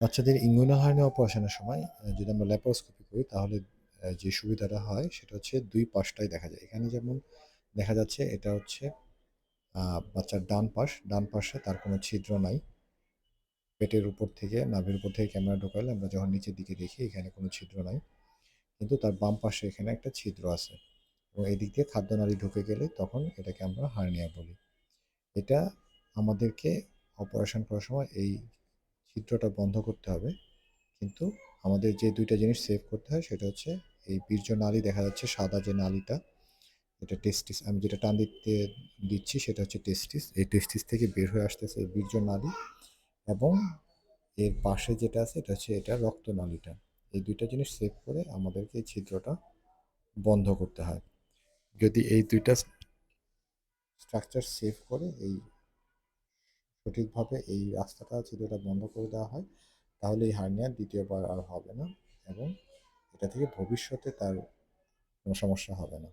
বাচ্চাদের ইমিউনোহার্নিয়া অপারেশনের সময় যদি আমরা ল্যাপারোস্কোপি করি তাহলে যে সুবিধাটা হয় সেটা হচ্ছে ২ পাশটাই দেখা যায়। এখানে যেমন দেখা যাচ্ছে এটা হচ্ছে বাচ্চার ডান পাশ, ডান পাশে তার কোনো ছিদ্র নাই। পেটের উপর থেকে নাভির উপর থেকে ক্যামেরা ঢোকালে আমরা যখন নিচের দিকে দেখি এখানে কোনো ছিদ্র নাই। কিন্তু তার বাম পাশে এখানে একটা ছিদ্র আছে এবং এদিক দিয়ে খাদ্যনালী ঢুকে গেলে তখন এটাকে আমরা হার্নিয়া বলি। এটা আমাদেরকে অপারেশন করার সময় এই ছিদ্রটা বন্ধ করতে হবে। কিন্তু আমাদের যে ২ টা জিনিস সেভ করতে হয় সেটা হচ্ছে এই বীর্য নালী দেখা যাচ্ছে সাদা যে নালীটা, এটা টেস্টিস, আমি যেটা টান দিতে দিচ্ছি সেটা হচ্ছে টেস্টিস। এই টেস্টিস থেকে বের হয়ে আসতেছে এই বীর্য নালী এবং এর পাশে যেটা আছে এটা হচ্ছে এটা রক্তনালীটা। এই ২ টা জিনিস সেভ করে আমাদেরকে এই ছিদ্রটা বন্ধ করতে হয়। যদি এই ২ টা স্ট্রাকচার সেভ করে সঠিকভাবে এই রাস্তাটা ছিদ্রটা বন্ধ করে দেওয়া হয় তাহলে এই হার্নিয়া দ্বিতীয়বার আর হবে না এবং এটা থেকে ভবিষ্যতে তার কোনো সমস্যা হবে না।